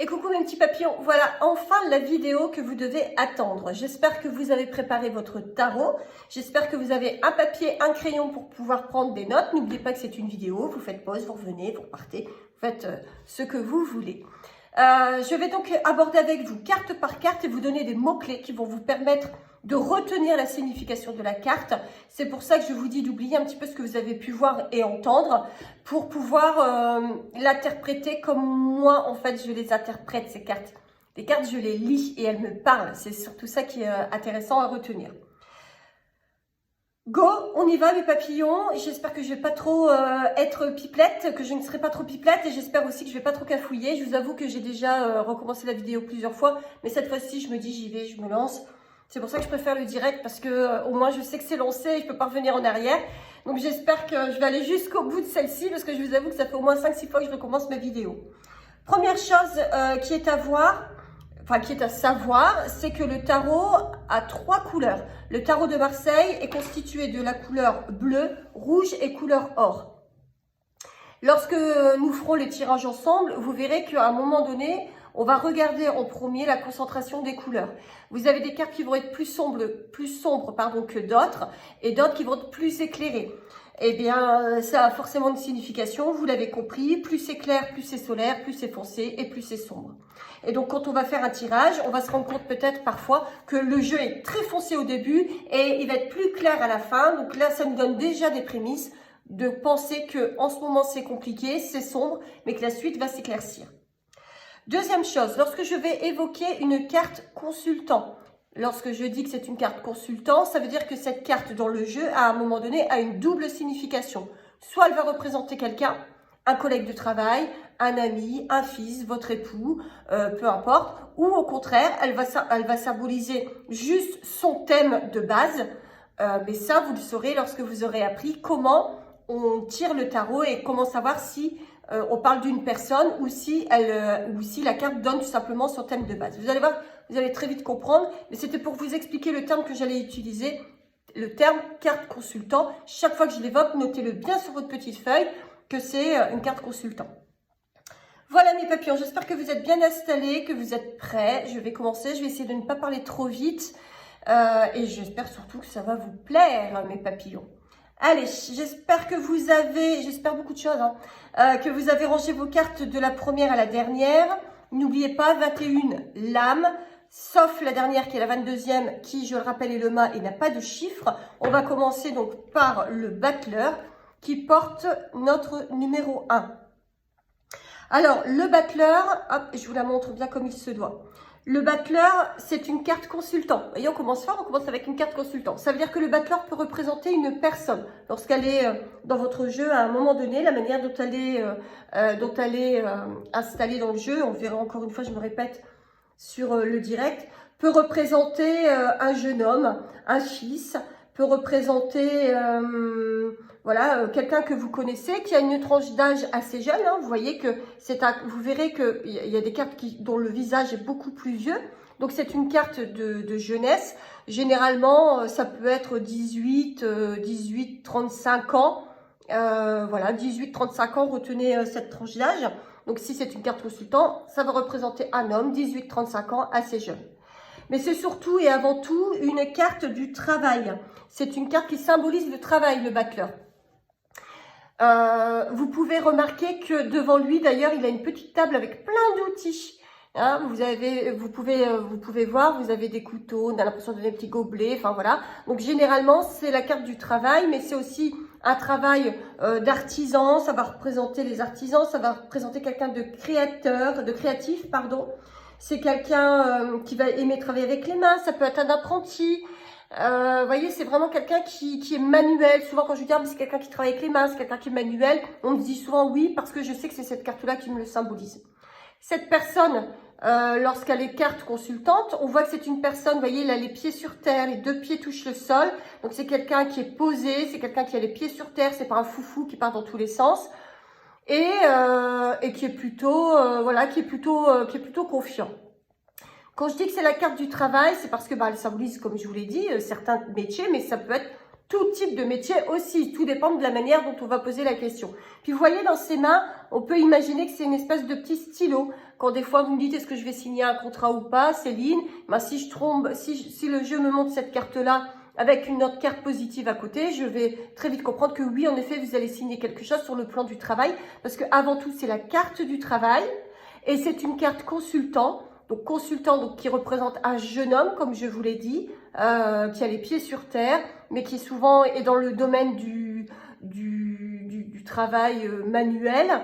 Et coucou mes petits papillons, voilà enfin la vidéo que vous devez attendre. J'espère que vous avez préparé votre tarot, j'espère que vous avez un papier, un crayon pour pouvoir prendre des notes. N'oubliez pas que c'est une vidéo, vous faites pause, vous revenez, vous repartez, vous faites ce que vous voulez. Je vais donc aborder avec vous carte par carte et vous donner des mots-clés qui vont vous permettre de retenir la signification de la carte. C'est pour ça que je vous dis d'oublier un petit peu ce que vous avez pu voir et entendre pour pouvoir l'interpréter comme moi, en fait, je les interprète, ces cartes. Les cartes, je les lis et elles me parlent. C'est surtout ça qui est intéressant à retenir. Go, on y va mes papillons. J'espère que je vais pas trop être pipelette, que je ne serai pas trop pipelette et j'espère aussi que je vais pas trop cafouiller. Je vous avoue que j'ai déjà recommencé la vidéo plusieurs fois, mais cette fois-ci je me dis j'y vais, je me lance. C'est pour ça que je préfère le direct parce que au moins je sais que c'est lancé et je peux pas revenir en arrière. Donc j'espère que je vais aller jusqu'au bout de celle-ci parce que je vous avoue que ça fait au moins 5-6 fois que je recommence ma vidéo. Première chose qui est à voir, qui est à savoir, c'est que le tarot a 3 couleurs. Le tarot de Marseille est constitué de la couleur bleue, rouge et couleur or. Lorsque nous ferons le tirage ensemble, vous verrez qu'à un moment donné, on va regarder en premier la concentration des couleurs. Vous avez des cartes qui vont être plus sombres que d'autres et d'autres qui vont être plus éclairées. Eh bien, ça a forcément une signification, vous l'avez compris, plus c'est clair, plus c'est solaire, plus c'est foncé et plus c'est sombre. Et donc, quand on va faire un tirage, on va se rendre compte peut-être parfois que le jeu est très foncé au début et il va être plus clair à la fin. Donc là, ça nous donne déjà des prémices de penser que en ce moment, c'est compliqué, c'est sombre, mais que la suite va s'éclaircir. Deuxième chose, lorsque je vais évoquer une carte consultant, lorsque je dis que c'est une carte consultant, ça veut dire que cette carte dans le jeu, à un moment donné, a une double signification. Soit elle va représenter quelqu'un, un collègue de travail, un ami, un fils, votre époux, peu importe. Ou au contraire, elle va symboliser juste son thème de base. Mais ça, vous le saurez lorsque vous aurez appris comment on tire le tarot et comment savoir si on parle d'une personne ou si la carte donne tout simplement son thème de base. Vous allez voir, vous allez très vite comprendre, mais c'était pour vous expliquer le terme que j'allais utiliser, le terme carte consultant. Chaque fois que je l'évoque, notez-le bien sur votre petite feuille que c'est une carte consultant. Voilà mes papillons, j'espère que vous êtes bien installés, que vous êtes prêts. Je vais commencer, je vais essayer de ne pas parler trop vite et j'espère surtout que ça va vous plaire mes papillons. Allez, j'espère que vous avez, j'espère beaucoup de choses, que vous avez rangé vos cartes de la première à la dernière. N'oubliez pas, 21 lames, sauf la dernière qui est la 22e, qui, je le rappelle, est le mât et n'a pas de chiffre. On va commencer donc par le battleur qui porte notre numéro 1. Alors, le battleur, hop, je vous la montre bien comme il se doit. Le battleur, c'est une carte consultant. Vous voyez, on commence fort, on commence avec une carte consultant. Ça veut dire que le battleur peut représenter une personne. Lorsqu'elle est dans votre jeu, à un moment donné, la manière dont elle est installée dans le jeu, on verra encore une fois, je me répète, sur le direct, peut représenter un jeune homme, un fils, peut représenter quelqu'un que vous connaissez, qui a une tranche d'âge assez jeune. Vous voyez que vous verrez qu'il y a des cartes dont le visage est beaucoup plus vieux. Donc c'est une carte de jeunesse. Généralement, ça peut être 18, 35 ans. 18, 35 ans, retenez cette tranche d'âge. Donc si c'est une carte consultant, ça va représenter un homme, 18, 35 ans, assez jeune. Mais c'est surtout et avant tout une carte du travail. C'est une carte qui symbolise le travail, le battleur. Vous pouvez remarquer que devant lui, d'ailleurs, il a une petite table avec plein d'outils. Vous pouvez voir, vous avez des couteaux, on a l'impression de donner des petits gobelets, enfin voilà. Donc généralement, c'est la carte du travail, mais c'est aussi un travail d'artisan. Ça va représenter les artisans, ça va représenter quelqu'un de créatif, pardon. C'est quelqu'un qui va aimer travailler avec les mains, ça peut être un apprenti. Vous voyez, c'est vraiment quelqu'un qui est manuel. Souvent, quand je dis c'est quelqu'un qui travaille avec les mains, c'est quelqu'un qui est manuel, on me dit souvent oui, parce que je sais que c'est cette carte-là qui me le symbolise. Cette personne, lorsqu'elle est carte consultante, on voit que c'est une personne, vous voyez, elle a les pieds sur terre, les 2 pieds touchent le sol. Donc, c'est quelqu'un qui est posé, c'est quelqu'un qui a les pieds sur terre, c'est pas un foufou qui part dans tous les sens. Et qui est plutôt confiant. Quand je dis que c'est la carte du travail, c'est parce que elle symbolise, comme je vous l'ai dit, certains métiers, mais ça peut être tout type de métier aussi. Tout dépend de la manière dont on va poser la question. Puis vous voyez dans ses mains, on peut imaginer que c'est une espèce de petit stylo. Quand des fois vous me dites est-ce que je vais signer un contrat ou pas, Céline, ben si je trompe, si le jeu me montre cette carte-là avec une autre carte positive à côté, je vais très vite comprendre que oui, en effet, vous allez signer quelque chose sur le plan du travail. Parce que avant tout, c'est la carte du travail. Et c'est une carte consultant. Donc consultant donc, qui représente un jeune homme, comme je vous l'ai dit, qui a les pieds sur terre, mais qui souvent est dans le domaine du travail manuel.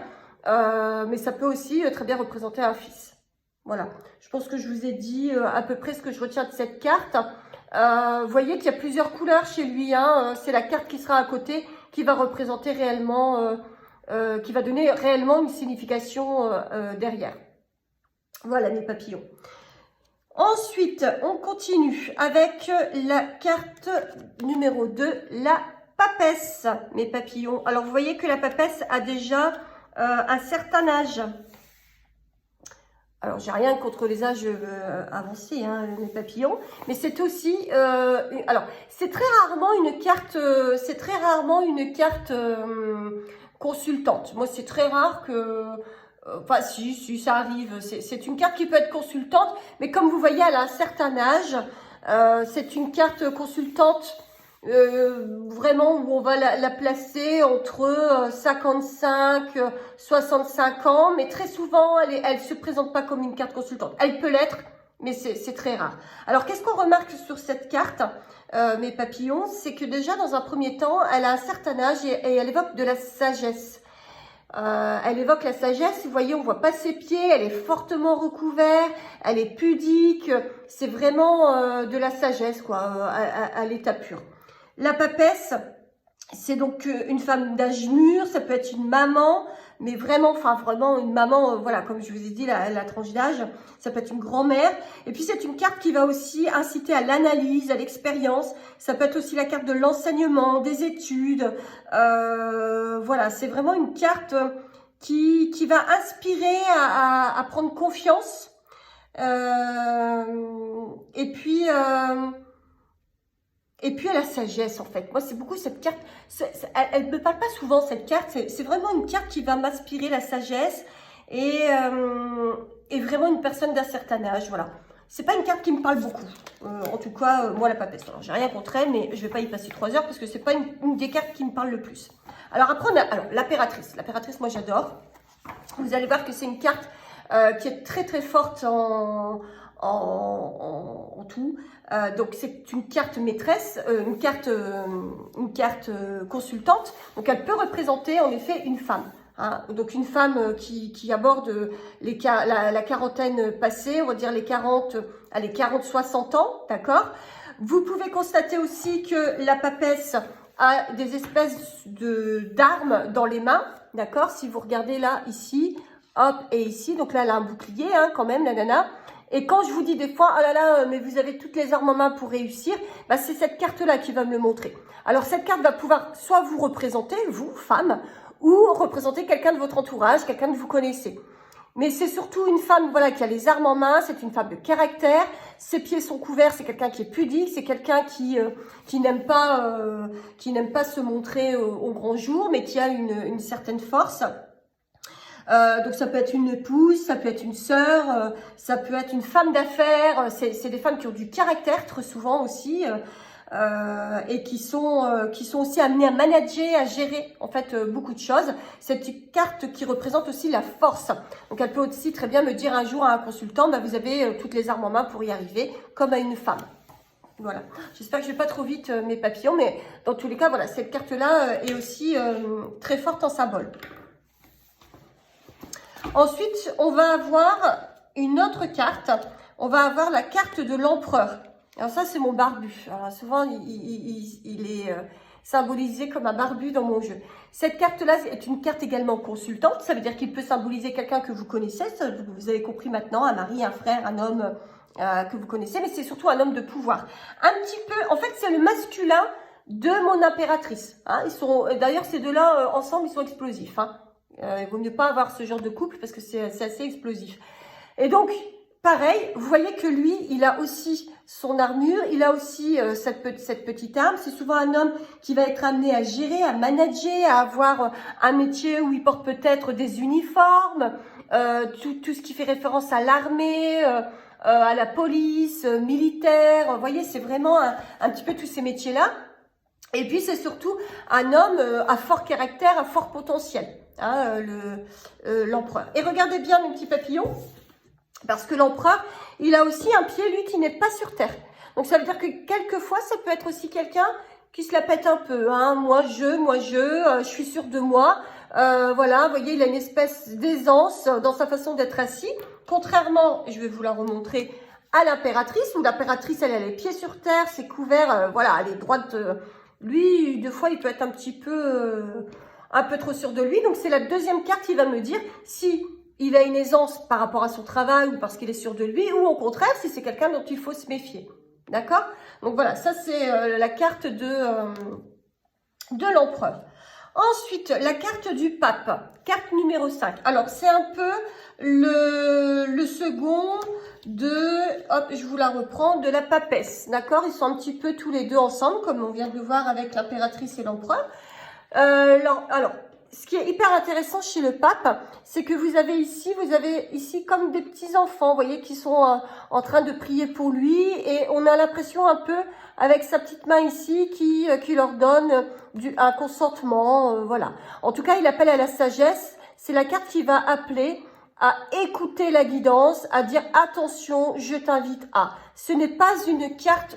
Mais ça peut aussi très bien représenter un fils. Voilà, je pense que je vous ai dit à peu près ce que je retiens de cette carte. Vous voyez qu'il y a plusieurs couleurs chez lui. Hein. C'est la carte qui sera à côté qui va représenter réellement, qui va donner réellement une signification derrière. Voilà mes papillons. Ensuite, on continue avec la carte numéro 2, la papesse, mes papillons. Alors, vous voyez que la papesse a déjà un certain âge. Alors, j'ai rien contre les âges avancés, hein, mes papillons, mais c'est aussi, alors, c'est très rarement une carte, consultante. Moi, c'est très rare que, enfin, si, ça arrive. C'est une carte qui peut être consultante, mais comme vous voyez, elle a un certain âge. C'est une carte consultante. Vraiment où on va la placer entre 55 65 ans, mais très souvent elle se présente pas comme une carte consultante. Elle peut l'être, mais c'est très rare. Alors qu'est-ce qu'on remarque sur cette carte, mes papillons, c'est que déjà dans un premier temps elle a un certain âge et elle évoque de la sagesse. Elle évoque la sagesse, vous voyez, on voit pas ses pieds, elle est fortement recouverte, elle est pudique, c'est vraiment de la sagesse quoi, à l'état pur. La papesse, c'est donc une femme d'âge mûr, ça peut être une maman, mais vraiment, enfin vraiment une maman, voilà, comme je vous ai dit, la tranche d'âge, ça peut être une grand-mère. Et puis c'est une carte qui va aussi inciter à l'analyse, à l'expérience. Ça peut être aussi la carte de l'enseignement, des études. Voilà, c'est vraiment une carte qui va inspirer à prendre confiance. Et puis à la sagesse en fait. Moi c'est beaucoup cette carte, elle ne me parle pas souvent cette carte, c'est vraiment une carte qui va m'inspirer la sagesse et vraiment une personne d'un certain âge, voilà. C'est pas une carte qui me parle beaucoup, en tout cas moi la papesse. Alors j'ai rien contre elle mais je vais pas y passer 3 heures parce que c'est pas une des cartes qui me parle le plus. Alors après on a l'impératrice. L'impératrice moi j'adore. Vous allez voir que c'est une carte qui est très très forte en tout. Donc c'est une carte maîtresse, une carte consultante. Donc elle peut représenter en effet une femme. Hein. Donc une femme qui aborde la quarantaine passée, on va dire les 40-60 ans, d'accord. Vous pouvez constater aussi que la papesse a des espèces d'armes dans les mains, d'accord. Si vous regardez là, ici, hop, et ici, donc là elle a un bouclier hein, quand même, la nana. Et quand je vous dis des fois, oh là là, mais vous avez toutes les armes en main pour réussir, bah c'est cette carte-là qui va me le montrer. Alors cette carte va pouvoir soit vous représenter, vous, femme, ou représenter quelqu'un de votre entourage, quelqu'un que vous connaissez. Mais c'est surtout une femme voilà, qui a les armes en main, c'est une femme de caractère, ses pieds sont couverts, c'est quelqu'un qui est pudique, c'est quelqu'un qui n'aime pas se montrer au grand jour, mais qui a une certaine force. Donc ça peut être une épouse, ça peut être une sœur, ça peut être une femme d'affaires. C'est des femmes qui ont du caractère très souvent aussi et qui sont aussi amenées à manager, à gérer en fait beaucoup de choses. C'est une carte qui représente aussi la force. Donc elle peut aussi très bien me dire un jour à un consultant, bah, vous avez toutes les armes en main pour y arriver, comme à une femme. Voilà, j'espère que je vais pas trop vite mes papillons, mais dans tous les cas, voilà, cette carte-là est aussi très forte en symbole. Ensuite, on va avoir une autre carte. On va avoir la carte de l'empereur. Alors ça, c'est mon barbu. Alors souvent, il est symbolisé comme un barbu dans mon jeu. Cette carte-là est une carte également consultante. Ça veut dire qu'il peut symboliser quelqu'un que vous connaissez. Ça, vous avez compris maintenant, un mari, un frère, un homme que vous connaissez. Mais c'est surtout un homme de pouvoir. Un petit peu, en fait, c'est le masculin de mon impératrice. Hein. D'ailleurs, ces deux-là, ensemble, ils sont explosifs. Hein. Il vaut mieux pas avoir ce genre de couple parce que c'est assez explosif. Et donc, pareil, vous voyez que lui, il a aussi son armure. Il a aussi cette petite arme. C'est souvent un homme qui va être amené à gérer, à manager, à avoir un métier où il porte peut-être des uniformes, tout ce qui fait référence à l'armée, à la police, militaire. Vous voyez, c'est vraiment un petit peu tous ces métiers-là. Et puis, c'est surtout un homme à fort caractère, à fort potentiel, hein, l'empereur. Et regardez bien mes petits papillons, parce que l'empereur, il a aussi un pied, lui, qui n'est pas sur terre. Donc, ça veut dire que quelquefois, ça peut être aussi quelqu'un qui se la pète un peu. Hein. Moi, je suis sûr de moi. Voilà, vous voyez, il a une espèce d'aisance dans sa façon d'être assis. Contrairement, je vais vous la remontrer, à l'impératrice, où l'impératrice, elle a les pieds sur terre, c'est couvert, voilà, elle est droite. Lui, deux fois, il peut être un peu trop sûr de lui. Donc, c'est la deuxième carte qui va me dire si il a une aisance par rapport à son travail ou parce qu'il est sûr de lui, ou au contraire, si c'est quelqu'un dont il faut se méfier. D'accord? Donc, voilà, ça, c'est la carte de l'empereur. Ensuite, la carte du pape, carte numéro 5. Alors, c'est un peu le second hop, je vous la reprends, de la papesse, d'accord? Ils sont un petit peu tous les deux ensemble, comme on vient de le voir avec l'impératrice et l'empereur. Alors, ce qui est hyper intéressant chez le pape, c'est que vous avez ici comme des petits-enfants, vous voyez, qui sont en train de prier pour lui, et on a l'impression un peu, avec sa petite main ici, qui leur donne un consentement, voilà. En tout cas, il appelle à la sagesse, c'est la carte qui va appeler à écouter la guidance, à dire attention, je t'invite à. Ce n'est pas une carte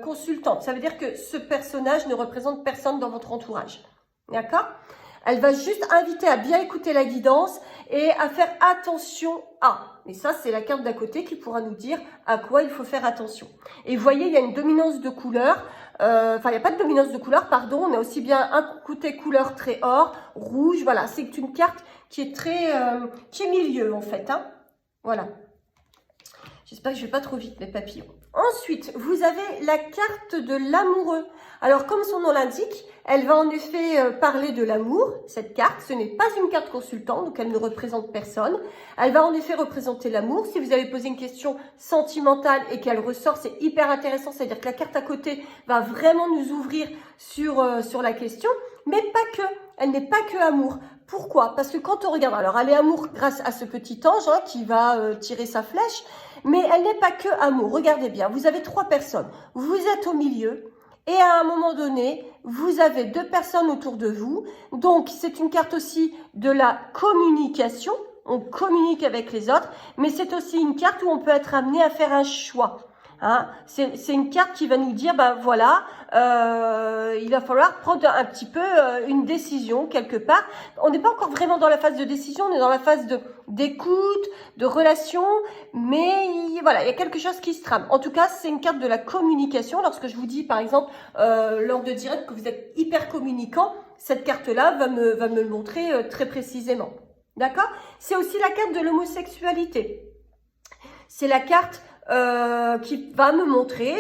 consultante. Ça veut dire que ce personnage ne représente personne dans votre entourage. D'accord? Elle va juste inviter à bien écouter la guidance et à faire attention à. Et ça, c'est la carte d'à côté qui pourra nous dire à quoi il faut faire attention. Et vous voyez, il y a une dominance de couleur. Enfin, il n'y a pas de dominance de couleur, pardon. On a aussi bien un côté couleur très or, rouge. Voilà, c'est une carte qui est qui est milieu en fait. Hein. Voilà. J'espère que je ne vais pas trop vite, mes papillons. Ensuite, vous avez la carte de l'amoureux. Alors, comme son nom l'indique, elle va en effet parler de l'amour, cette carte. Ce n'est pas une carte consultante, donc elle ne représente personne. Elle va en effet représenter l'amour. Si vous avez posé une question sentimentale et qu'elle ressort, c'est hyper intéressant. C'est-à-dire que la carte à côté va vraiment nous ouvrir sur la question, mais pas que. Elle n'est pas que amour. Pourquoi? Parce que quand on regarde, alors elle est amour grâce à ce petit ange hein, qui va tirer sa flèche, mais elle n'est pas que amour. Regardez bien, vous avez trois personnes. Vous êtes au milieu et à un moment donné, vous avez deux personnes autour de vous. Donc, c'est une carte aussi de la communication. On communique avec les autres, mais c'est aussi une carte où on peut être amené à faire un choix. Hein, c'est une carte qui va nous dire, ben voilà, il va falloir prendre un petit peu une décision quelque part. On n'est pas encore vraiment dans la phase de décision, on est dans la phase d'écoute, de relation, mais voilà, il y a quelque chose qui se trame. En tout cas, c'est une carte de la communication. Lorsque je vous dis, par exemple, lors de direct que vous êtes hyper communicant, cette carte-là va me le montrer très précisément. D'accord? C'est aussi la carte de l'homosexualité. C'est la carte qui va me montrer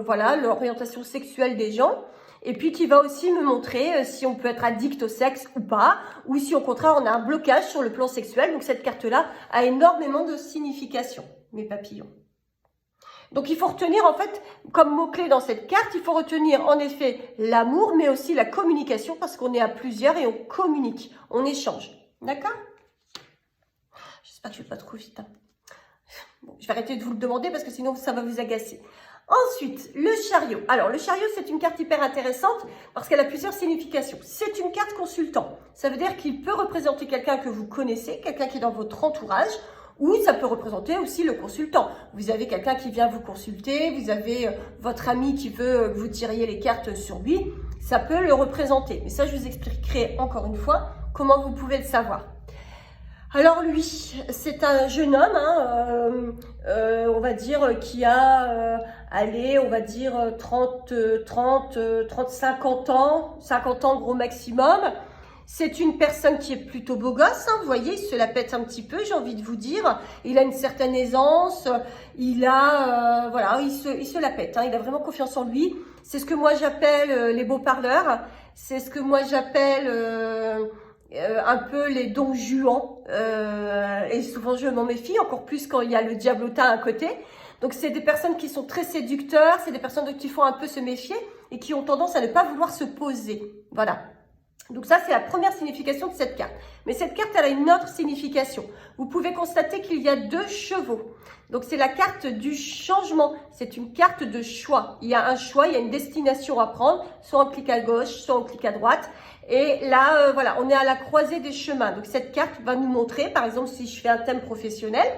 voilà l'orientation sexuelle des gens et puis qui va aussi me montrer si on peut être addict au sexe ou pas, ou si au contraire on a un blocage sur le plan sexuel. Donc cette carte-là a énormément de signification, mes papillons. Donc il faut retenir en fait, comme mot-clé dans cette carte, il faut retenir en effet l'amour, mais aussi la communication, parce qu'on est à plusieurs et on communique, on échange. D'accord? J'espère que je ne vais pas trop vite. Hein. Bon, je vais arrêter de vous le demander parce que sinon ça va vous agacer. Ensuite, le chariot. Alors, le chariot, c'est une carte hyper intéressante parce qu'elle a plusieurs significations. C'est une carte consultant. Ça veut dire qu'il peut représenter quelqu'un que vous connaissez, quelqu'un qui est dans votre entourage, ou ça peut représenter aussi le consultant. Vous avez quelqu'un qui vient vous consulter, vous avez votre ami qui veut que vous tiriez les cartes sur lui. Ça peut le représenter. Mais ça, je vous expliquerai encore une fois comment vous pouvez le savoir. Alors lui, c'est un jeune homme, hein, on va dire, qui a, on va dire 50 ans, 50 ans gros maximum. C'est une personne qui est plutôt beau gosse, hein, vous voyez, il se la pète un petit peu, j'ai envie de vous dire. Il a une certaine aisance, il a, voilà, il se la pète, hein, il a vraiment confiance en lui. C'est ce que moi j'appelle les beaux parleurs, c'est ce que moi j'appelle... un peu les dons juans et souvent je m'en méfie, encore plus quand il y a le diablotin à côté. Donc, c'est des personnes qui sont très séducteurs, c'est des personnes dont il faut un peu se méfier et qui ont tendance à ne pas vouloir se poser. Voilà. Donc ça, c'est la première signification de cette carte. Mais cette carte, elle a une autre signification. Vous pouvez constater qu'il y a 2 chevaux. Donc c'est la carte du changement. C'est une carte de choix. Il y a un choix, il y a une destination à prendre. Soit on clique à gauche, soit on clique à droite. Et là, voilà, on est à la croisée des chemins. Donc cette carte va nous montrer, par exemple, si je fais un thème professionnel,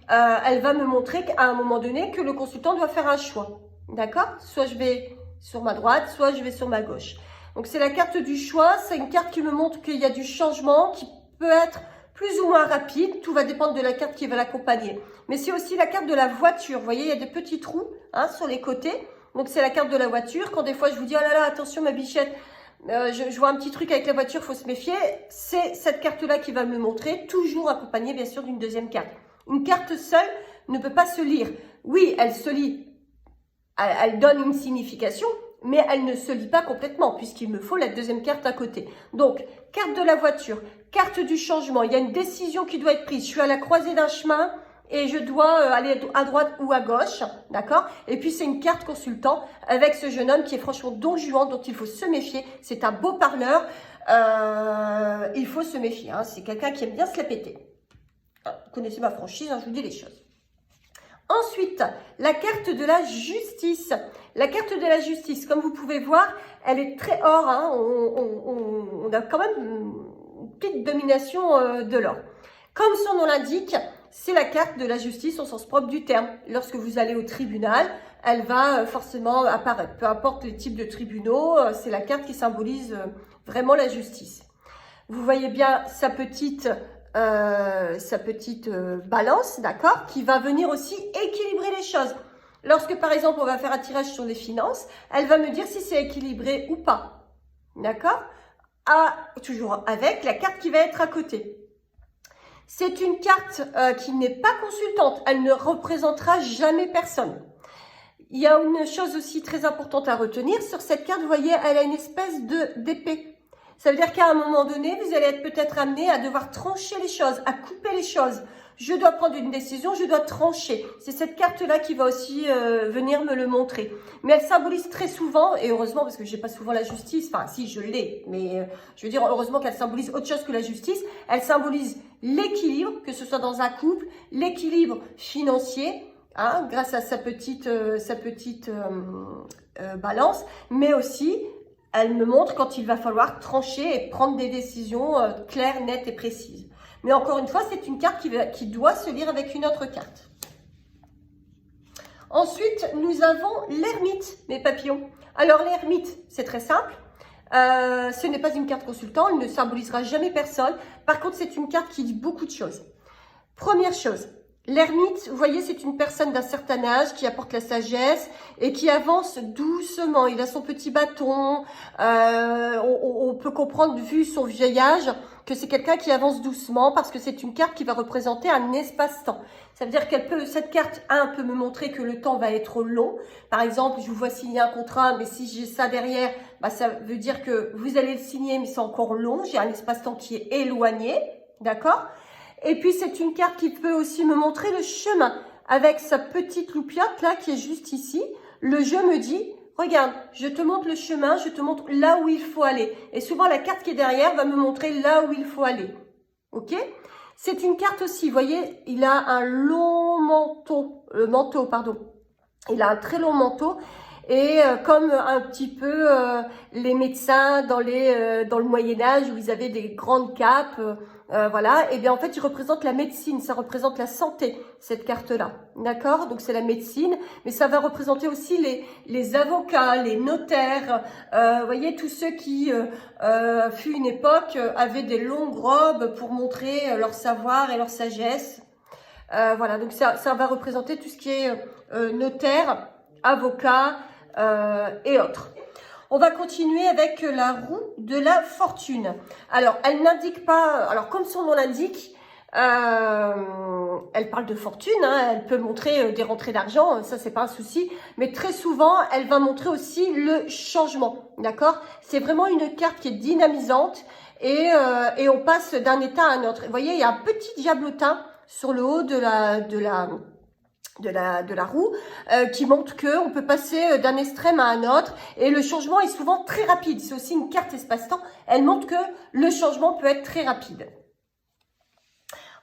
elle va me montrer qu'à un moment donné, que le consultant doit faire un choix. D'accord? Soit je vais sur ma droite, soit je vais sur ma gauche. Donc, c'est la carte du choix. C'est une carte qui me montre qu'il y a du changement qui peut être plus ou moins rapide. Tout va dépendre de la carte qui va l'accompagner. Mais c'est aussi la carte de la voiture. Vous voyez, il y a des petits trous sur les côtés. Donc, c'est la carte de la voiture. Quand des fois, je vous dis, oh là là, attention ma bichette, je vois un petit truc avec la voiture, il faut se méfier. C'est cette carte-là qui va me le montrer, toujours accompagnée, bien sûr, d'une deuxième carte. Une carte seule ne peut pas se lire. Oui, elle se lit. Elle donne une signification, mais elle ne se lit pas complètement puisqu'il me faut la deuxième carte à côté. Donc, carte de la voiture, carte du changement. Il y a une décision qui doit être prise. Je suis à la croisée d'un chemin et je dois aller à droite ou à gauche, d'accord? Et puis, c'est une carte consultant avec ce jeune homme qui est franchement don juan, dont il faut se méfier. C'est un beau parleur. Il faut se méfier. C'est quelqu'un qui aime bien se la péter. Vous connaissez ma franchise, je vous dis les choses. Ensuite, la carte de la justice. La carte de la justice, comme vous pouvez voir, elle est très or. On a quand même une petite domination de l'or. Comme son nom l'indique, c'est la carte de la justice au sens propre du terme. Lorsque vous allez au tribunal, elle va forcément apparaître. Peu importe les types de tribunaux, c'est la carte qui symbolise vraiment la justice. Vous voyez bien sa petite balance, d'accord, qui va venir aussi équilibrer les choses. Lorsque, par exemple, on va faire un tirage sur les finances, elle va me dire si c'est équilibré ou pas, d'accord, toujours avec la carte qui va être à côté. C'est une carte qui n'est pas consultante, elle ne représentera jamais personne. Il y a une chose aussi très importante à retenir, sur cette carte, vous voyez, elle a une espèce d'épée. Ça veut dire qu'à un moment donné, vous allez être peut-être amené à devoir trancher les choses, à couper les choses. Je dois prendre une décision, je dois trancher. C'est cette carte-là qui va aussi venir me le montrer. Mais elle symbolise très souvent, et heureusement parce que j'ai pas souvent la justice, enfin si je l'ai, mais je veux dire heureusement qu'elle symbolise autre chose que la justice. Elle symbolise l'équilibre, que ce soit dans un couple, l'équilibre financier, grâce à sa petite balance, mais aussi elle me montre quand il va falloir trancher et prendre des décisions claires, nettes et précises. Mais encore une fois, c'est une carte qui doit se lire avec une autre carte. Ensuite, nous avons l'ermite, mes papillons. Alors, l'ermite, c'est très simple. Ce n'est pas une carte consultant, elle ne symbolisera jamais personne. Par contre, c'est une carte qui dit beaucoup de choses. Première chose, l'ermite, vous voyez, c'est une personne d'un certain âge qui apporte la sagesse et qui avance doucement. Il a son petit bâton. On peut comprendre, vu son vieil âge, que c'est quelqu'un qui avance doucement parce que c'est une carte qui va représenter un espace-temps. Ça veut dire cette carte, peut me montrer que le temps va être long. Par exemple, je vous vois signer un contrat, mais si j'ai ça derrière, ça veut dire que vous allez le signer, mais c'est encore long. J'ai un espace-temps qui est éloigné, d'accord ? Et puis, c'est une carte qui peut aussi me montrer le chemin avec sa petite loupiote là qui est juste ici. Le jeu me dit, regarde, je te montre le chemin, je te montre là où il faut aller. Et souvent, la carte qui est derrière va me montrer là où il faut aller. Ok ? C'est une carte aussi, vous voyez, il a un long manteau, Il a un très long manteau. Et comme un petit peu les médecins dans le Moyen-Âge où ils avaient des grandes capes, voilà, et bien en fait, il représente la médecine, ça représente la santé, cette carte-là, d'accord? Donc c'est la médecine, mais ça va représenter aussi les avocats, les notaires, vous voyez, tous ceux qui, fut une époque, avaient des longues robes pour montrer leur savoir et leur sagesse. Voilà, donc ça va représenter tout ce qui est notaire, avocat, et autres. On va continuer avec la roue de la fortune. Alors, elle n'indique pas, alors comme son nom l'indique, elle parle de fortune, elle peut montrer des rentrées d'argent, ça c'est pas un souci, mais très souvent, elle va montrer aussi le changement, d'accord? C'est vraiment une carte qui est dynamisante et on passe d'un état à un autre. Vous voyez, il y a un petit diablotin sur le haut de de la roue, qui montre qu'on peut passer d'un extrême à un autre et le changement est souvent très rapide. C'est aussi une carte espace-temps. Elle montre que le changement peut être très rapide.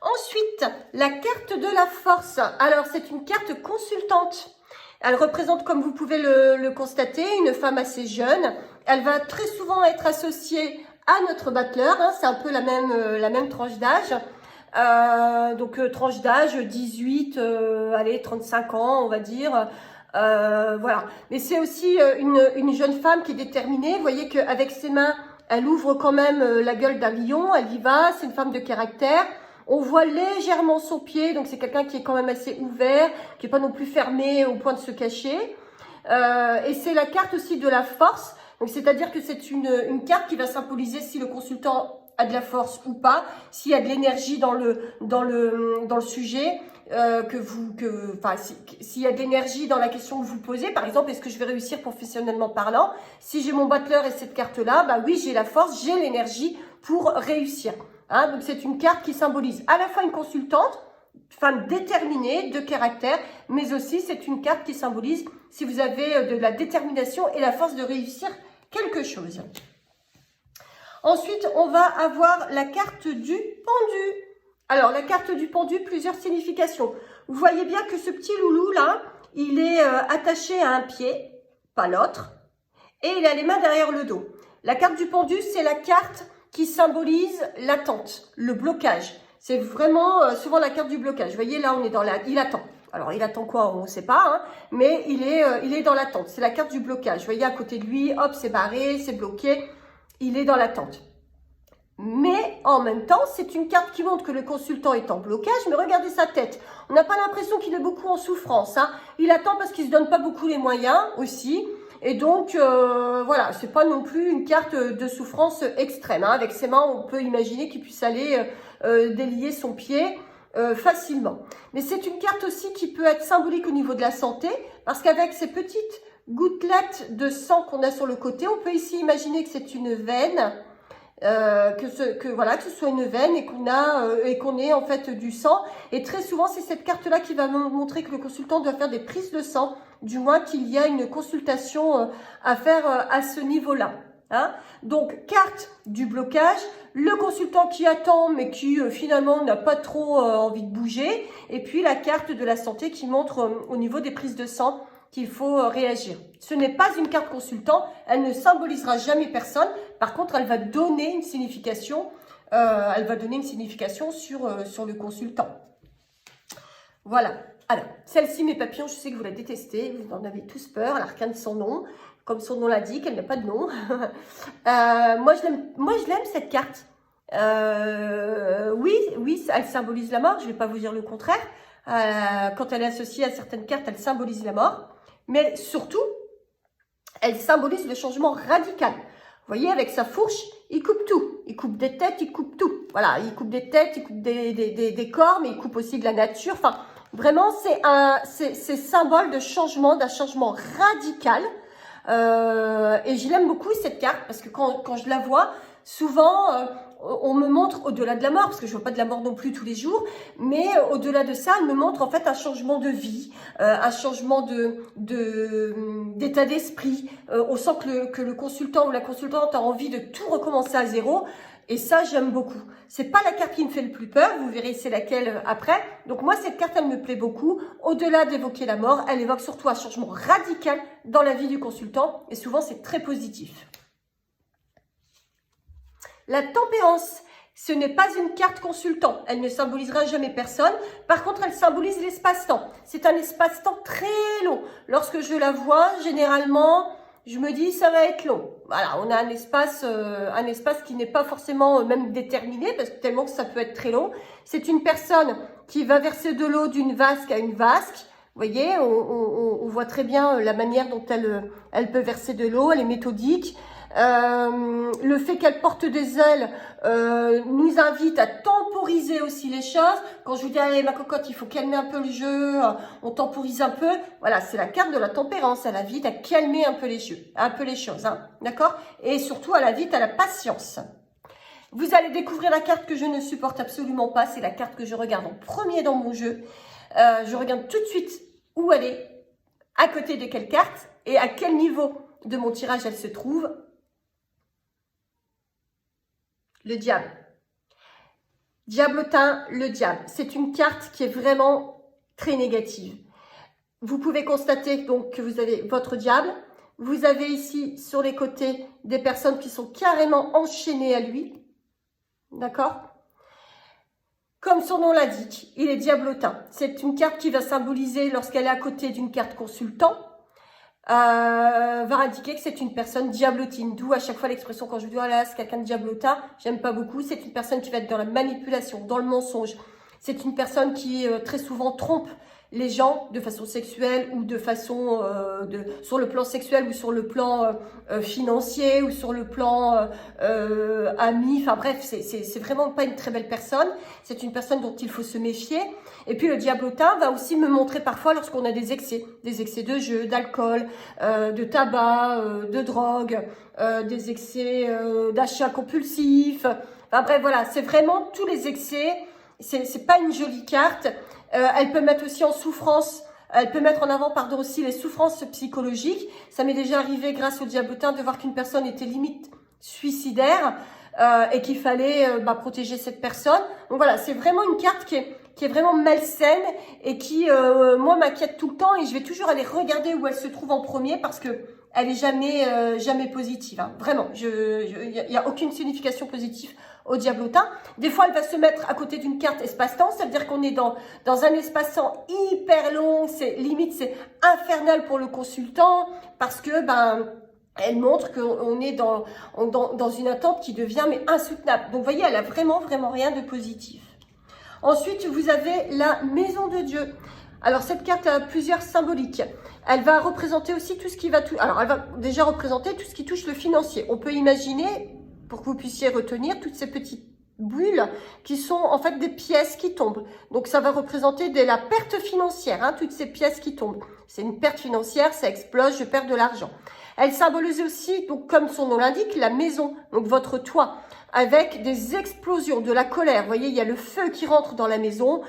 Ensuite, la carte de la force. Alors, c'est une carte consultante. Elle représente, comme vous pouvez le constater, une femme assez jeune. Elle va très souvent être associée à notre battleur. Hein, c'est un peu la même tranche d'âge. Tranche d'âge 18, allez, 35 ans, on va dire. Voilà. Mais c'est aussi une jeune femme qui est déterminée. Vous voyez qu'avec ses mains, elle ouvre quand même la gueule d'un lion. Elle y va. C'est une femme de caractère. On voit légèrement son pied. Donc, c'est quelqu'un qui est quand même assez ouvert, qui n'est pas non plus fermé au point de se cacher. Et c'est la carte aussi de la force. Donc, c'est-à-dire que c'est une carte qui va symboliser si le consultant a de la force ou pas, s'il y a de l'énergie dans le sujet, s'il y a de l'énergie dans la question que vous posez, par exemple, est-ce que je vais réussir professionnellement parlant? Si j'ai mon battleur et cette carte-là, bah oui, j'ai la force, j'ai l'énergie pour réussir. Hein, donc, c'est une carte qui symbolise à la fois une consultante, femme déterminée, de caractère, mais aussi c'est une carte qui symbolise si vous avez de la détermination et la force de réussir quelque chose. Ensuite, on va avoir la carte du pendu. Alors, la carte du pendu, plusieurs significations. Vous voyez bien que ce petit loulou là, il est attaché à un pied, pas l'autre, et il a les mains derrière le dos. La carte du pendu, c'est la carte qui symbolise l'attente, le blocage. C'est vraiment souvent la carte du blocage. Vous voyez, là, on est dans la... Il attend. Alors, il attend quoi? On ne sait pas, hein, mais il est dans l'attente. C'est la carte du blocage. Vous voyez, à côté de lui, hop, c'est barré, c'est bloqué. Il est dans l'attente. Mais en même temps, c'est une carte qui montre que le consultant est en blocage. Mais regardez sa tête. On n'a pas l'impression qu'il est beaucoup en souffrance. Hein. Il attend parce qu'il ne se donne pas beaucoup les moyens aussi. Et donc, voilà, c'est pas non plus une carte de souffrance extrême. Hein. Avec ses mains, on peut imaginer qu'il puisse aller délier son pied facilement. Mais c'est une carte aussi qui peut être symbolique au niveau de la santé, parce qu'avec ces petites gouttelettes de sang qu'on a sur le côté, on peut ici imaginer que c'est une veine, que ce soit une veine et qu'on ait en fait du sang. Et très souvent, c'est cette carte-là qui va montrer que le consultant doit faire des prises de sang, du moins qu'il y a une consultation à faire à ce niveau-là. Hein. Donc, carte du blocage, le consultant qui attend mais qui finalement n'a pas trop envie de bouger, et puis la carte de la santé qui montre au niveau des prises de sang qu'il faut réagir. Ce n'est pas une carte consultant, elle ne symbolisera jamais personne. Par contre, elle va donner une signification, sur le consultant. Voilà. Alors, celle-ci, mes papillons, je sais que vous la détestez, vous en avez tous peur, l'arcane de son nom. Comme son nom l'indique, elle n'a pas de nom. Moi, je l'aime, cette carte. Oui, elle symbolise la mort, je ne vais pas vous dire le contraire. Quand elle est associée à certaines cartes, elle symbolise la mort. Mais surtout, elle symbolise le changement radical. Vous voyez, avec sa fourche, il coupe tout. Il coupe des têtes, il coupe tout. Voilà, il coupe des têtes, il coupe des corps, mais il coupe aussi de la nature. Enfin, vraiment, c'est symbole de changement, d'un changement radical. Et je l'aime beaucoup, cette carte, parce que quand je la vois, souvent, on me montre au-delà de la mort, parce que je ne vois pas de la mort non plus tous les jours, mais au-delà de ça, elle me montre en fait un changement de vie, un changement d'état d'esprit. On sent que le consultant ou la consultante a envie de tout recommencer à zéro. Et ça, j'aime beaucoup. C'est pas la carte qui me fait le plus peur. Vous verrez c'est laquelle après. Donc moi, cette carte, elle me plaît beaucoup. Au-delà d'évoquer la mort, elle évoque surtout un changement radical dans la vie du consultant. Et souvent, c'est très positif. La tempérance, ce n'est pas une carte consultant. Elle ne symbolisera jamais personne. Par contre, elle symbolise l'espace-temps. C'est un espace-temps très long. Lorsque je la vois, généralement, je me dis ça va être long. Voilà, on a un espace qui n'est pas forcément même déterminé, parce que tellement que ça peut être très long. C'est une personne qui va verser de l'eau d'une vasque à une vasque. Vous voyez, on voit très bien la manière dont elle peut verser de l'eau. Elle est méthodique. Le fait qu'elle porte des ailes nous invite à temporiser aussi les choses. Quand je vous dis, allez ma cocotte, il faut calmer un peu le jeu, on temporise un peu. Voilà, c'est la carte de la tempérance. Elle invite à calmer un peu les choses, hein, d'accord? Et surtout, elle invite à la patience. Vous allez découvrir la carte que je ne supporte absolument pas. C'est la carte que je regarde en premier dans mon jeu. Je regarde tout de suite où elle est, à côté de quelle carte et à quel niveau de mon tirage elle se trouve. Le diable. Diablotin, le diable. C'est une carte qui est vraiment très négative. Vous pouvez constater donc que vous avez votre diable. Vous avez ici sur les côtés des personnes qui sont carrément enchaînées à lui. D'accord? Comme son nom l'indique, il est diablotin. C'est une carte qui va symboliser, lorsqu'elle est à côté d'une carte consultant, va indiquer que c'est une personne diablotine. D'où à chaque fois l'expression quand je dis « Ah là, c'est quelqu'un de diablotin », j'aime pas beaucoup. C'est une personne qui va être dans la manipulation, dans le mensonge. C'est une personne qui très souvent trompe les gens de façon sexuelle ou de façon sur le plan sexuel ou sur le plan financier ou sur le plan ami. Enfin bref, c'est vraiment pas une très belle personne. C'est une personne dont il faut se méfier. Et puis le diablotin va aussi me montrer parfois lorsqu'on a des excès de jeu, d'alcool, de tabac, de drogue, des excès d'achat compulsif. Enfin bref, voilà, c'est vraiment tous les excès. C'est pas une jolie carte. Elle peut mettre aussi en souffrance, elle peut mettre en avant, pardon, aussi les souffrances psychologiques. Ça m'est déjà arrivé grâce au diablotin de voir qu'une personne était limite suicidaire et qu'il fallait protéger cette personne. Donc voilà, c'est vraiment une carte qui est vraiment malsaine et qui, moi, m'inquiète tout le temps et je vais toujours aller regarder où elle se trouve en premier parce que elle est jamais positive. Hein. Vraiment, il y a aucune signification positive au diablotin. Des fois, elle va se mettre à côté d'une carte espace-temps, ça veut dire qu'on est dans un espace-temps hyper long, c'est infernal pour le consultant parce que elle montre qu'on est dans une attente qui devient insoutenable. Donc, vous voyez, elle a vraiment rien de positif. Ensuite, vous avez la maison de Dieu. Alors, cette carte a plusieurs symboliques. Elle va représenter aussi tout ce qui va... Alors, elle va déjà représenter tout ce qui touche le financier. On peut imaginer, pour que vous puissiez retenir, toutes ces petites bulles qui sont en fait des pièces qui tombent. Donc, ça va représenter la perte financière, hein, toutes ces pièces qui tombent. C'est une perte financière, ça explose, je perds de l'argent. Elle symbolise aussi, donc comme son nom l'indique, la maison, donc votre toit, avec des explosions, de la colère. Vous voyez, il y a le feu qui rentre dans la maison,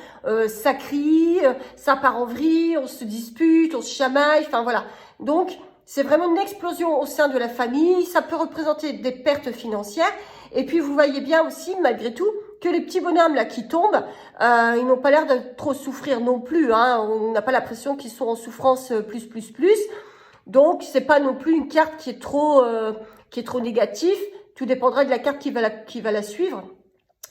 ça crie, ça part en vrille, on se dispute, on se chamaille, enfin voilà. Donc, c'est vraiment une explosion au sein de la famille, ça peut représenter des pertes financières. Et puis, vous voyez bien aussi, malgré tout, que les petits bonhommes là qui tombent, ils n'ont pas l'air de trop souffrir non plus. Hein. On n'a pas l'impression qu'ils sont en souffrance plus. Donc, c'est pas non plus une carte qui est trop négative. Tout dépendra de la carte qui va la suivre.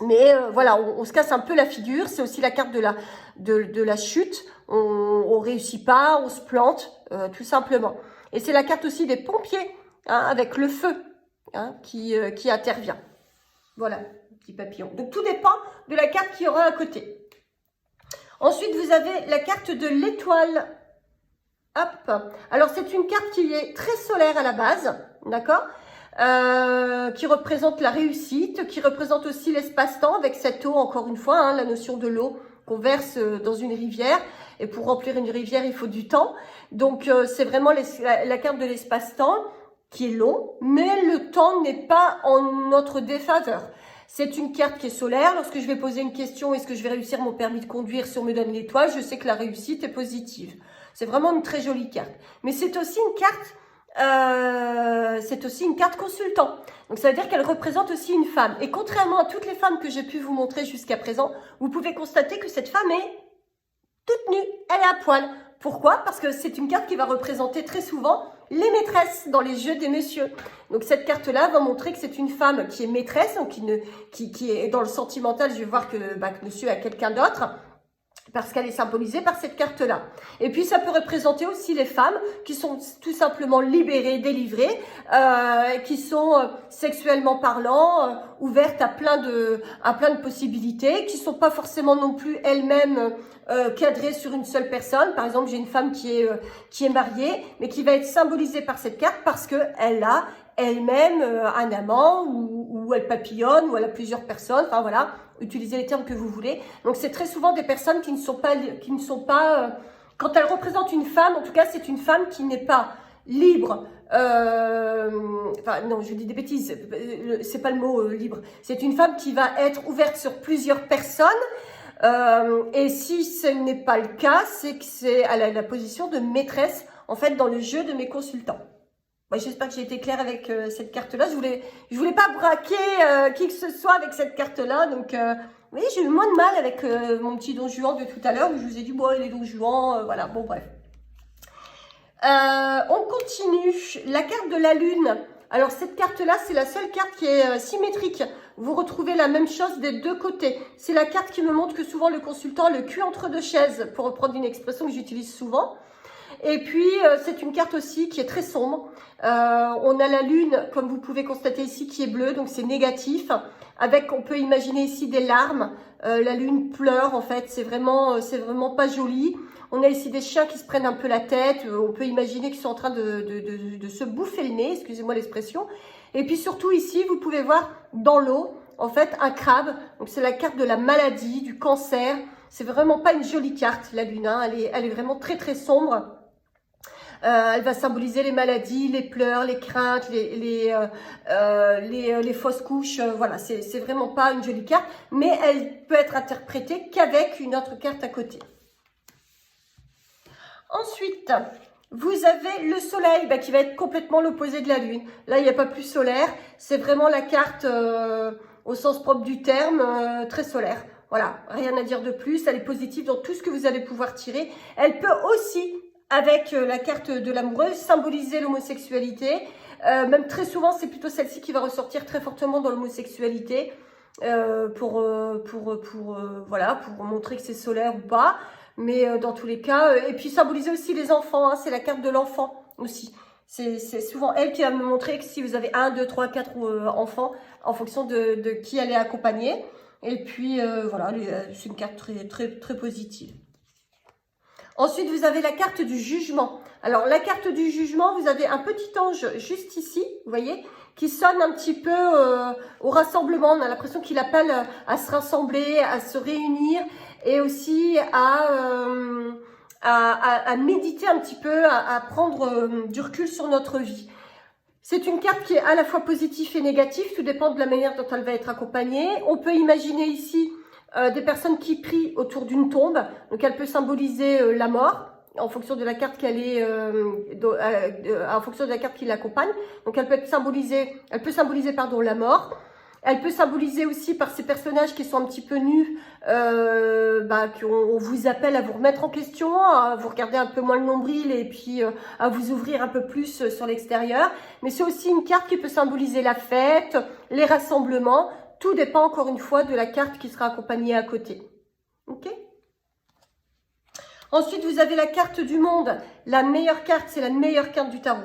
Mais voilà, on se casse un peu la figure. C'est aussi la carte de la chute. On réussit pas, on se plante, tout simplement. Et c'est la carte aussi des pompiers, hein, avec le feu, hein, qui intervient. Voilà, petit papillon. Donc, tout dépend de la carte qu'il y aura à côté. Ensuite, vous avez la carte de l'étoile. Hop. Alors, c'est une carte qui est très solaire à la base, d'accord, qui représente la réussite, qui représente aussi l'espace-temps avec cette eau, encore une fois, hein, la notion de l'eau qu'on verse dans une rivière. Et pour remplir une rivière, il faut du temps. Donc, c'est vraiment la carte de l'espace-temps qui est long, mais le temps n'est pas en notre défaveur. C'est une carte qui est solaire. Lorsque je vais poser une question, est-ce que je vais réussir mon permis de conduire si on me donne l'étoile, je sais que la réussite est positive. C'est vraiment une très jolie carte. Mais c'est aussi une carte consultant. Donc, ça veut dire qu'elle représente aussi une femme. Et contrairement à toutes les femmes que j'ai pu vous montrer jusqu'à présent, vous pouvez constater que cette femme est toute nue. Elle est à poil. Pourquoi? Parce que c'est une carte qui va représenter très souvent les maîtresses dans les jeux des messieurs. Donc, cette carte-là va montrer que c'est une femme qui est maîtresse, donc qui est dans le sentimental. Je vais voir que monsieur a quelqu'un d'autre, parce qu'elle est symbolisée par cette carte-là. Et puis, ça peut représenter aussi les femmes qui sont tout simplement libérées, délivrées, qui sont sexuellement parlant, ouvertes à plein de possibilités, qui sont pas forcément non plus elles-mêmes cadrées sur une seule personne. Par exemple, j'ai une femme qui est mariée, mais qui va être symbolisée par cette carte parce que elle a elle-même un amant ou elle papillonne ou elle a plusieurs personnes. Enfin voilà. Utilisez les termes que vous voulez. Donc, c'est très souvent des personnes qui ne sont pas quand elles représentent une femme, en tout cas, c'est une femme qui n'est pas libre. Enfin, non, je dis des bêtises. C'est pas le mot libre. C'est une femme qui va être ouverte sur plusieurs personnes, Et si ce n'est pas le cas, c'est que c'est à la position de maîtresse, en fait, dans le jeu de mes consultants. Bon, j'espère que j'ai été claire avec cette carte-là. Je voulais pas braquer qui que ce soit avec cette carte-là. Donc, oui, j'ai eu moins de mal avec mon petit Don Juan de tout à l'heure, où je vous ai dit, bon, les Don Juan, voilà, bon, bref. On continue. La carte de la Lune. Alors, cette carte-là, c'est la seule carte qui est symétrique. Vous retrouvez la même chose des deux côtés. C'est la carte qui me montre que souvent le consultant a le cul entre deux chaises, pour reprendre une expression que j'utilise souvent. Et puis, c'est une carte aussi qui est très sombre. On a la Lune, comme vous pouvez constater ici, qui est bleue, donc c'est négatif. Avec, on peut imaginer ici des larmes. La Lune pleure, en fait, c'est vraiment pas joli. On a ici des chiens qui se prennent un peu la tête. On peut imaginer qu'ils sont en train de se bouffer le nez, excusez-moi l'expression. Et puis surtout ici, vous pouvez voir dans l'eau, en fait, un crabe. Donc c'est la carte de la maladie, du cancer. C'est vraiment pas une jolie carte, la Lune. Hein. Elle est vraiment très très sombre. Elle va symboliser les maladies, les pleurs, les craintes, les fausses couches. Voilà, c'est vraiment pas une jolie carte, mais elle peut être interprétée qu'avec une autre carte à côté. Ensuite, vous avez le soleil qui va être complètement l'opposé de la Lune. Là, il n'y a pas plus solaire. C'est vraiment la carte, au sens propre du terme, très solaire. Voilà, rien à dire de plus. Elle est positive dans tout ce que vous allez pouvoir tirer. Elle peut aussi, avec la carte de l'amoureuse, symboliser l'homosexualité. Même très souvent, c'est plutôt celle-ci qui va ressortir très fortement dans l'homosexualité. Pour montrer que c'est solaire ou pas. Mais dans tous les cas, et puis symboliser aussi les enfants, hein, c'est la carte de l'enfant aussi. C'est souvent elle qui va me montrer que si vous avez 1, 2, 3, 4 enfants, en fonction de qui elle est accompagnée. Et puis voilà, c'est une carte très, très, très positive. Ensuite, vous avez la carte du jugement. Alors, la carte du jugement, vous avez un petit ange juste ici, vous voyez, qui sonne un petit peu au rassemblement. On a l'impression qu'il appelle à se rassembler, à se réunir et aussi à méditer un petit peu, à prendre du recul sur notre vie. C'est une carte qui est à la fois positive et négative, tout dépend de la manière dont elle va être accompagnée. On peut imaginer ici des personnes qui prient autour d'une tombe, donc elle peut symboliser la mort, en fonction de la carte qu'elle est, en fonction de la carte qui l'accompagne. Donc elle peut symboliser la mort. Elle peut symboliser aussi par ces personnages qui sont un petit peu nus, qu'on vous appelle à vous remettre en question, à vous regarder un peu moins le nombril et puis à vous ouvrir un peu plus sur l'extérieur. Mais c'est aussi une carte qui peut symboliser la fête, les rassemblements. Tout dépend encore une fois de la carte qui sera accompagnée à côté. Ok ? Ensuite, vous avez la carte du monde. La meilleure carte, c'est la meilleure carte du tarot.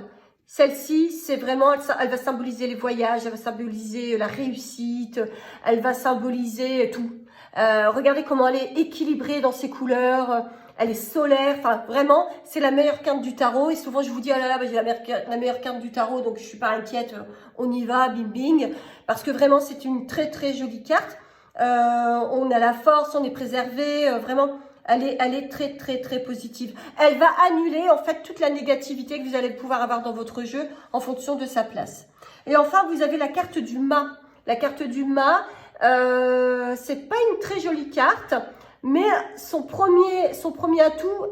Celle-ci, c'est vraiment, elle va symboliser les voyages, elle va symboliser la réussite, elle va symboliser tout. Regardez comment elle est équilibrée dans ses couleurs, elle est solaire, enfin vraiment, c'est la meilleure carte du tarot. Et souvent, je vous dis, oh là là, j'ai la meilleure carte du tarot, donc je suis pas inquiète, on y va, bing bing. Parce que vraiment, c'est une très très jolie carte. On a la force, on est préservé, vraiment... Elle est très, très, très positive. Elle va annuler, en fait, toute la négativité que vous allez pouvoir avoir dans votre jeu en fonction de sa place. Et enfin, vous avez la carte du mât. La carte du mât, c'est pas une très jolie carte, mais son premier atout,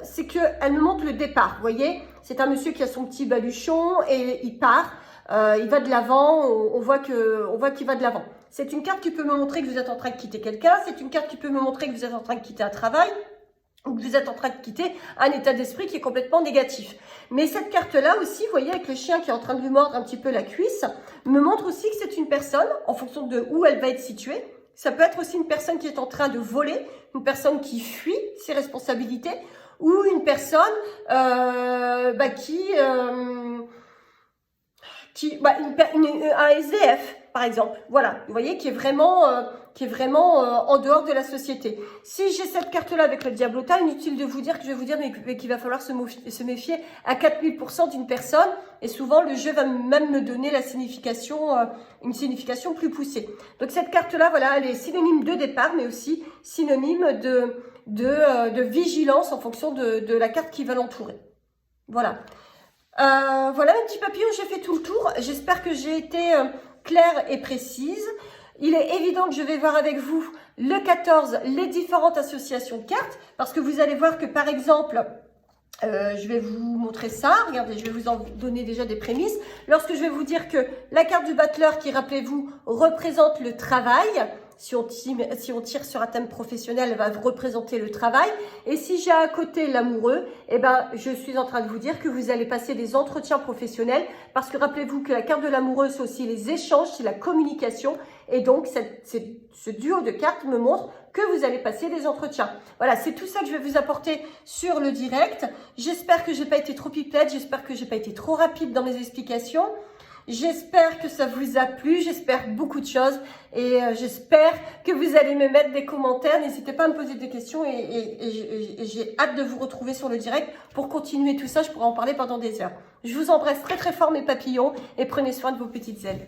c'est qu'elle me montre le départ. Vous voyez, c'est un monsieur qui a son petit baluchon et il part. Il va de l'avant, on voit qu'il va de l'avant. C'est une carte qui peut me montrer que vous êtes en train de quitter quelqu'un, c'est une carte qui peut me montrer que vous êtes en train de quitter un travail, ou que vous êtes en train de quitter un état d'esprit qui est complètement négatif. Mais cette carte-là aussi, vous voyez, avec le chien qui est en train de lui mordre un petit peu la cuisse, me montre aussi que c'est une personne, en fonction de où elle va être située. Ça peut être aussi une personne qui est en train de voler, une personne qui fuit ses responsabilités, ou une personne un SDF, par exemple, voilà, vous voyez, qui est vraiment en dehors de la société. Si j'ai cette carte-là avec le diablota, inutile de vous dire que je vais vous dire mais qu'il va falloir se méfier à 4000% d'une personne, et souvent le jeu va même me donner la signification, une signification plus poussée. Donc cette carte-là, voilà, elle est synonyme de départ, mais aussi synonyme de vigilance en fonction de la carte qui va l'entourer. Voilà. Voilà mes petits papillons, j'ai fait tout le tour. J'espère que j'ai été claire et précise. Il est évident que je vais voir avec vous le 14 les différentes associations de cartes parce que vous allez voir que par exemple, je vais vous montrer ça. Regardez, je vais vous en donner déjà des prémices. Lorsque je vais vous dire que la carte du battleur qui, rappelez-vous, représente le travail, si on tire sur un thème professionnel, elle va représenter le travail. Et si j'ai à côté l'amoureux, eh ben, je suis en train de vous dire que vous allez passer des entretiens professionnels parce que rappelez-vous que la carte de l'amoureux, c'est aussi les échanges, c'est la communication. Et donc, ce duo de cartes me montre que vous allez passer des entretiens. Voilà, c'est tout ça que je vais vous apporter sur le direct. J'espère que j'ai pas été trop pipelette, j'espère que j'ai pas été trop rapide dans mes explications. J'espère que ça vous a plu, j'espère beaucoup de choses et j'espère que vous allez me mettre des commentaires. N'hésitez pas à me poser des questions et j'ai hâte de vous retrouver sur le direct pour continuer tout ça. Je pourrais en parler pendant des heures. Je vous embrasse très très fort mes papillons et prenez soin de vos petites ailes.